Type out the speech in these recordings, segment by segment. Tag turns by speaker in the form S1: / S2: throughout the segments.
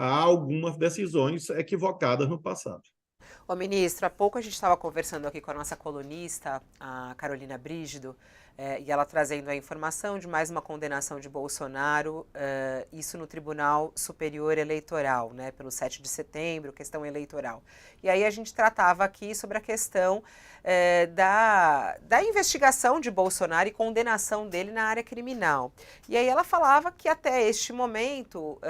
S1: a algumas decisões equivocadas no passado.
S2: Ô, ministro, há pouco a gente estava conversando aqui com a nossa colunista, a Carolina Brígido, e ela trazendo a informação de mais uma condenação de Bolsonaro, isso no Tribunal Superior Eleitoral, né, pelo 7 de setembro, questão eleitoral. E aí a gente tratava aqui sobre a questão da investigação de Bolsonaro e condenação dele na área criminal. E aí ela falava que até este momento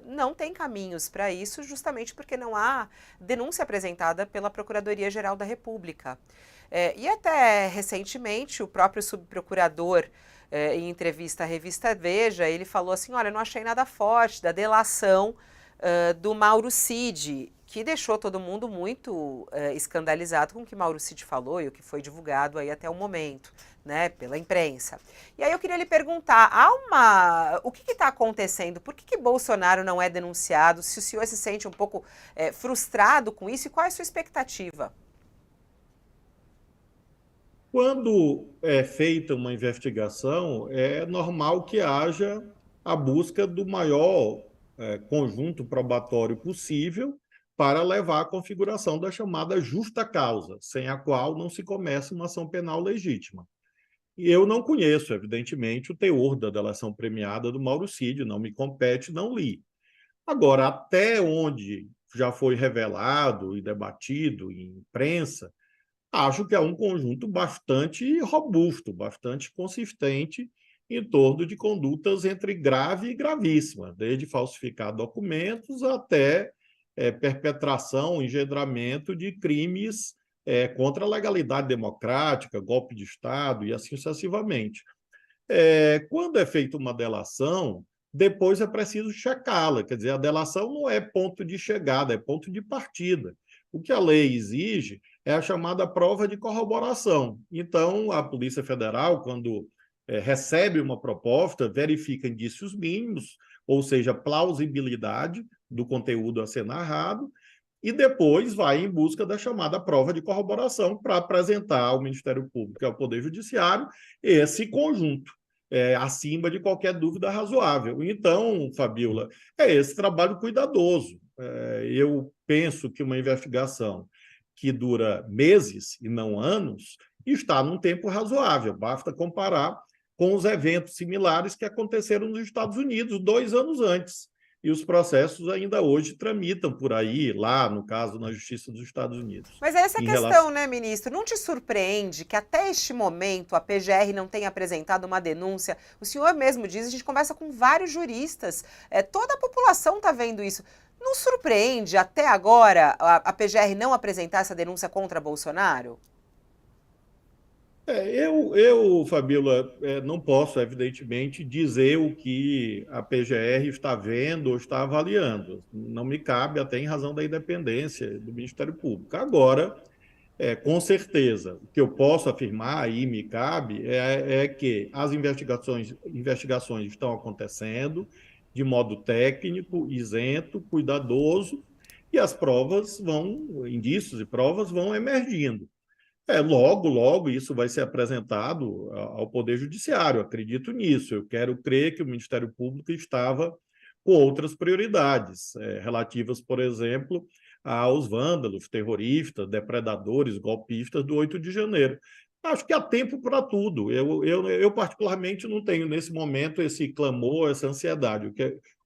S2: não tem caminhos para isso, justamente porque não há denúncia apresentada pela Procuradoria-Geral da República. E até recentemente, o próprio subprocurador, em entrevista à revista Veja, ele falou assim, olha, não achei nada forte da delação do Mauro Cid, que deixou todo mundo muito escandalizado com o que Mauro Cid falou e o que foi divulgado aí até o momento, né, pela imprensa. E aí eu queria lhe perguntar, o que está acontecendo? Por que Bolsonaro não é denunciado? Se o senhor se sente um pouco frustrado com isso e qual é a sua expectativa?
S1: Quando é feita uma investigação, é normal que haja a busca do maior conjunto probatório possível para levar à configuração da chamada justa causa, sem a qual não se começa uma ação penal legítima. E eu não conheço, evidentemente, o teor da delação premiada do Mauro Cid, não me compete, não li. Agora, até onde já foi revelado e debatido em imprensa, acho que é um conjunto bastante robusto, bastante consistente em torno de condutas entre grave e gravíssima, desde falsificar documentos até perpetração, engendramento de crimes contra a legalidade democrática, golpe de Estado e assim sucessivamente. Quando é feita uma delação, depois é preciso checá-la, quer dizer, a delação não é ponto de chegada, é ponto de partida. O que a lei exige é a chamada prova de corroboração. Então, a Polícia Federal, quando recebe uma proposta, verifica indícios mínimos, ou seja, plausibilidade do conteúdo a ser narrado, e depois vai em busca da chamada prova de corroboração para apresentar ao Ministério Público e ao Poder Judiciário esse conjunto. Acima de qualquer dúvida razoável. Então, Fabiola, é esse trabalho cuidadoso. Eu penso que uma investigação que dura meses e não anos está num tempo razoável. Basta comparar com os eventos similares que aconteceram nos Estados Unidos 2 anos antes. E os processos ainda hoje tramitam por aí, lá, no caso, na Justiça dos Estados Unidos.
S2: Mas é essa a
S1: Em
S2: questão,
S1: relação
S2: né, ministro? Não te surpreende que até este momento a PGR não tenha apresentado uma denúncia? O senhor mesmo diz, a gente conversa com vários juristas, toda a população está vendo isso. Não surpreende até agora a PGR não apresentar essa denúncia contra Bolsonaro?
S1: Fabíola, não posso, evidentemente, dizer o que a PGR está vendo ou está avaliando. Não me cabe, até em razão da independência do Ministério Público. Agora, com certeza, o que eu posso afirmar e me cabe é que as investigações estão acontecendo de modo técnico, isento, cuidadoso, e as provas indícios e provas vão emergindo. Logo, logo isso vai ser apresentado ao Poder Judiciário, acredito nisso. Eu quero crer que o Ministério Público estava com outras prioridades, relativas, por exemplo, aos vândalos, terroristas, depredadores, golpistas do 8 de janeiro. Acho que há tempo para tudo. Eu, particularmente, não tenho, nesse momento, esse clamor, essa ansiedade.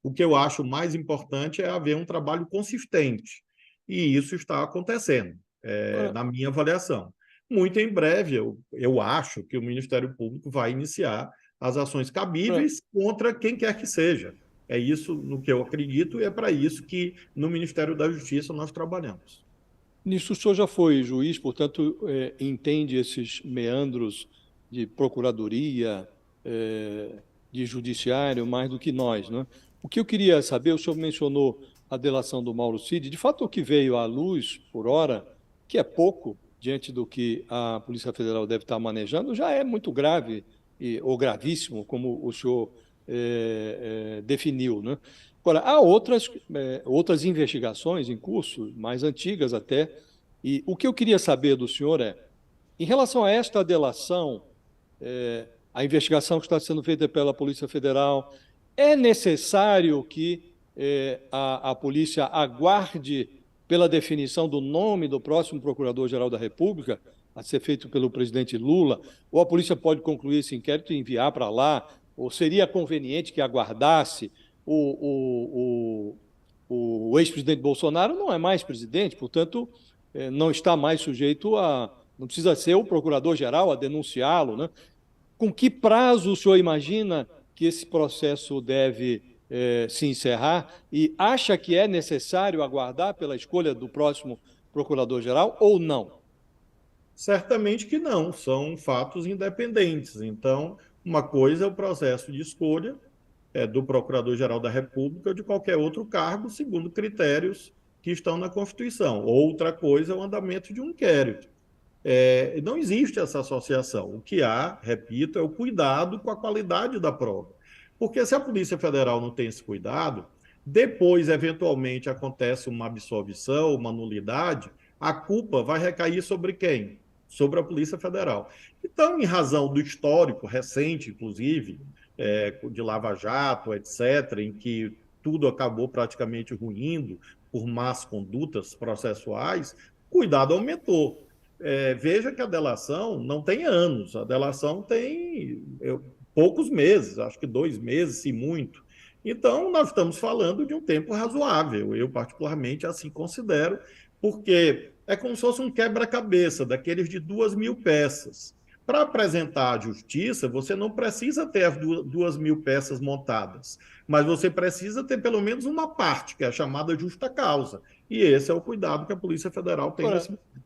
S1: O que eu acho mais importante é haver um trabalho consistente. E isso está acontecendo,
S3: Agora,
S1: na minha avaliação. Muito em breve, eu acho que o Ministério Público vai iniciar as ações
S3: agora,
S1: cabíveis contra quem quer que seja. É isso no que eu acredito e é para isso que no Ministério da Justiça nós trabalhamos.
S3: nisso o senhor já foi juiz, portanto, entende esses meandros de procuradoria, de judiciário, mais do que nós, né? O que eu queria saber, o senhor mencionou a delação do Mauro Cid, de fato o que veio à luz por hora, que é pouco diante do que a Polícia Federal deve estar manejando, já é muito grave ou gravíssimo, como o senhor definiu, né? Agora, há outras investigações em curso, mais antigas até, e o que eu queria saber do senhor em relação a esta delação, a investigação que está sendo feita pela Polícia Federal, é necessário que a polícia aguarde pela definição do nome do próximo Procurador-Geral da República, a ser feito pelo presidente Lula, ou a polícia pode concluir esse inquérito e enviar para lá, ou seria conveniente que aguardasse o ex-presidente Bolsonaro não é mais presidente, portanto, não está mais sujeito não precisa ser o procurador-geral a denunciá-lo, né? Com que prazo o senhor imagina que esse processo deve se encerrar e acha que é necessário aguardar pela escolha do próximo procurador-geral ou não?
S1: Certamente que não, são fatos independentes. Então, uma coisa é o processo de escolha do Procurador-Geral da República ou de qualquer outro cargo, segundo critérios que estão na Constituição. Outra coisa é o andamento de um inquérito. Não existe essa associação. O que há, repito, é o cuidado com a qualidade da prova. Porque se a Polícia Federal não tem esse cuidado, depois, eventualmente, acontece uma absolvição, uma nulidade, a culpa vai recair sobre quem? Sobre a Polícia Federal. Então, em razão do histórico recente, inclusive, de Lava Jato, etc., em que tudo acabou praticamente ruindo por más condutas processuais, cuidado aumentou. Veja que a delação não tem anos, a delação tem poucos meses, acho que 2 meses, se muito. Então, nós estamos falando de um tempo razoável, eu particularmente assim considero, porque é como se fosse um quebra-cabeça, daqueles de 2.000 peças. Para apresentar à justiça, você não precisa ter as 2.000 peças montadas, mas você precisa ter pelo menos uma parte, que é a chamada justa causa. E esse é o cuidado que a Polícia Federal tem nesse momento.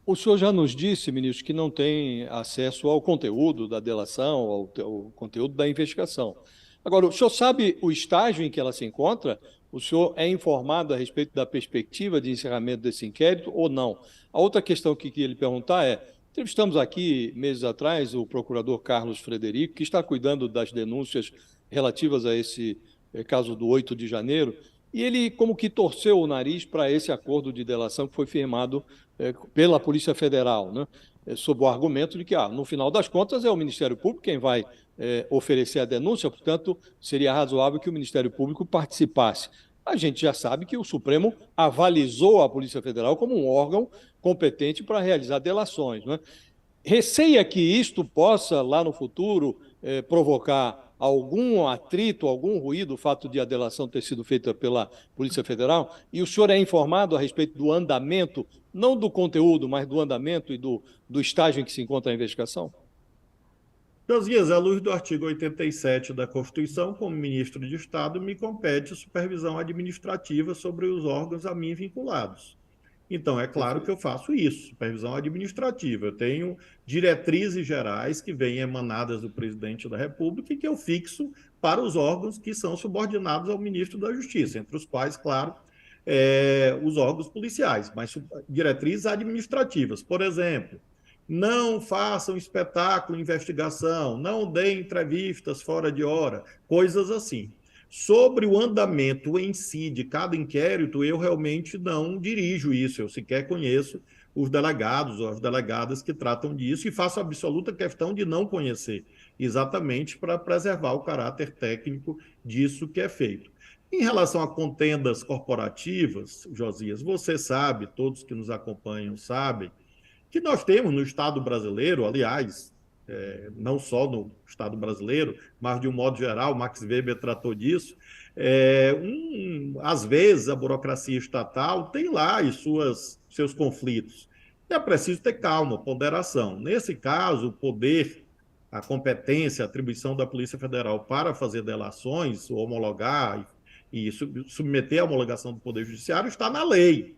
S3: O senhor já nos disse, ministro, que não tem acesso ao conteúdo da delação, ao conteúdo da investigação. Agora, o senhor sabe o estágio em que ela se encontra? O senhor é informado a respeito da perspectiva de encerramento desse inquérito ou não? A outra questão que queria lhe perguntar entrevistamos aqui, meses atrás, o procurador Carlos Frederico, que está cuidando das denúncias relativas a esse caso do 8 de janeiro, e ele como que torceu o nariz para esse acordo de delação que foi firmado pela Polícia Federal, né? Sob o argumento de que, no final das contas, é o Ministério Público quem vai oferecer a denúncia, portanto, seria razoável que o Ministério Público participasse. A gente já sabe que o Supremo avalizou a Polícia Federal como um órgão competente para realizar delações, né? Receia que isto possa, lá no futuro, provocar algum atrito, algum ruído, o fato de a delação ter sido feita pela Polícia Federal, e o senhor é informado a respeito do andamento, não do conteúdo, mas do andamento e do estágio em que se encontra a investigação?
S1: Josias, à luz do artigo 87 da Constituição, como ministro de Estado, me compete supervisão administrativa sobre os órgãos a mim vinculados. Então, é claro que eu faço isso, supervisão administrativa. Eu tenho diretrizes gerais que vêm emanadas do presidente da República e que eu fixo para os órgãos que são subordinados ao ministro da Justiça, entre os quais, claro, os órgãos policiais, mas diretrizes administrativas. Por exemplo, não façam espetáculo, investigação, não deem entrevistas fora de hora, coisas assim. Sobre o andamento em si de cada inquérito, eu realmente não dirijo isso, eu sequer conheço os delegados ou as delegadas que tratam disso e faço absoluta questão de não conhecer, exatamente para preservar o caráter técnico disso que é feito. Em relação a contendas corporativas, Josias, você sabe, todos que nos acompanham sabem, que nós temos no Estado brasileiro, aliás, não só no Estado brasileiro, mas de um modo geral, Max Weber tratou disso, às vezes a burocracia estatal tem lá seus conflitos. É preciso ter calma, ponderação. Nesse caso, o poder, a competência, a atribuição da Polícia Federal para fazer delações, homologar e submeter à homologação do Poder Judiciário está na lei.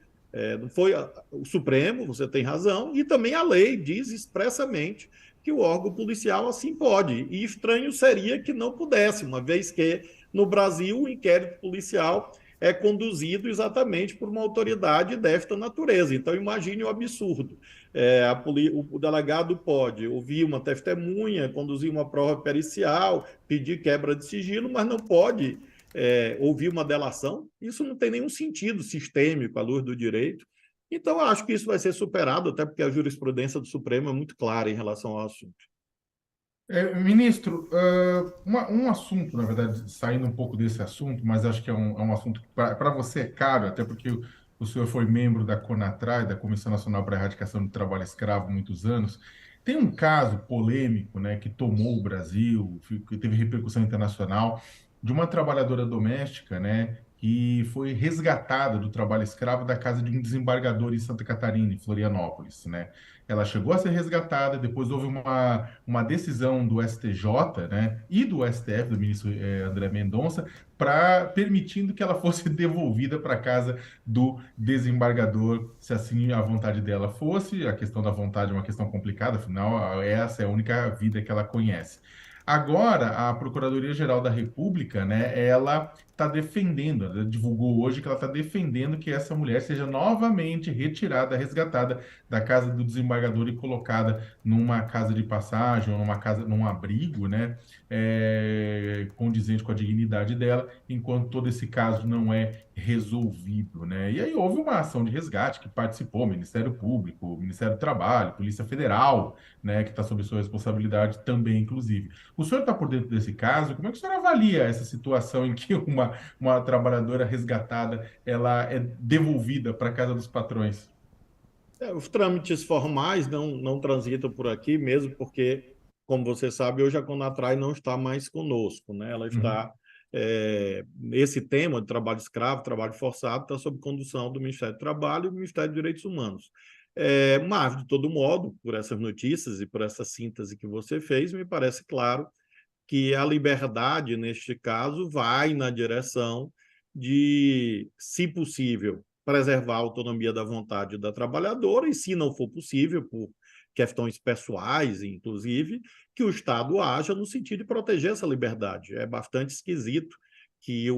S1: Não foi o Supremo, você tem razão, e também a lei diz expressamente que o órgão policial assim pode. E estranho seria que não pudesse, uma vez que no Brasil o inquérito policial é conduzido exatamente por uma autoridade desta natureza. Então, imagine o absurdo. O delegado pode ouvir uma testemunha, conduzir uma prova pericial, pedir quebra de sigilo, mas não pode ouvir uma delação. Isso não tem nenhum sentido sistêmico à luz do direito. Então, eu acho que isso vai ser superado, até porque a jurisprudência do Supremo é muito clara em relação ao assunto.
S4: Ministro, um assunto, na verdade, saindo um pouco desse assunto, mas acho que é um assunto que para você é caro, até porque o senhor foi membro da CONATRAI, da Comissão Nacional para a Erradicação do Trabalho Escravo, há muitos anos. Tem um caso polêmico, né, que tomou o Brasil, que teve repercussão internacional, de uma trabalhadora doméstica, né, que foi resgatada do trabalho escravo da casa de um desembargador em Santa Catarina, em Florianópolis, né? Ela chegou a ser resgatada, depois houve uma decisão do STJ, né, e do STF, do ministro André Mendonça, permitindo que ela fosse devolvida para casa do desembargador, se assim a vontade dela fosse. A questão da vontade é uma questão complicada, afinal, essa é a única vida que ela conhece. Agora, a Procuradoria-Geral da República, né, ela está defendendo, ela divulgou hoje que ela está defendendo que essa mulher seja novamente retirada, resgatada da casa do desembargador e colocada numa casa de passagem ou numa casa, num abrigo, né, condizente com a dignidade dela, enquanto todo esse caso não é resolvido, né? E aí houve uma ação de resgate que participou o Ministério Público, o Ministério do Trabalho, Polícia Federal, né, que está sob sua responsabilidade também, inclusive. O senhor está por dentro desse caso? Como é que o senhor avalia essa situação em que uma trabalhadora resgatada ela é devolvida para a casa dos patrões?
S1: Os trâmites formais não transitam por aqui, mesmo porque, como você sabe, hoje a Conatrai não está mais conosco, né? Ela
S4: Uhum.
S1: está, esse tema de trabalho escravo, trabalho forçado, está sob condução do Ministério do Trabalho e do Ministério dos Direitos Humanos. Mas, de todo modo, por essas notícias e por essa síntese que você fez, me parece claro que a liberdade, neste caso, vai na direção de, se possível, preservar a autonomia da vontade da trabalhadora e, se não for possível, por questões pessoais, inclusive, que o Estado haja no sentido de proteger essa liberdade. É bastante esquisito que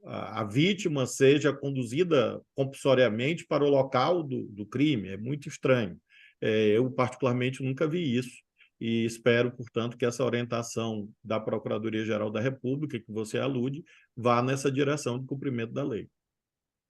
S1: a vítima seja conduzida compulsoriamente para o local do crime. É muito estranho. Eu, particularmente, nunca vi isso e espero, portanto, que essa orientação da Procuradoria-Geral da República, que você alude, vá nessa direção de cumprimento da lei.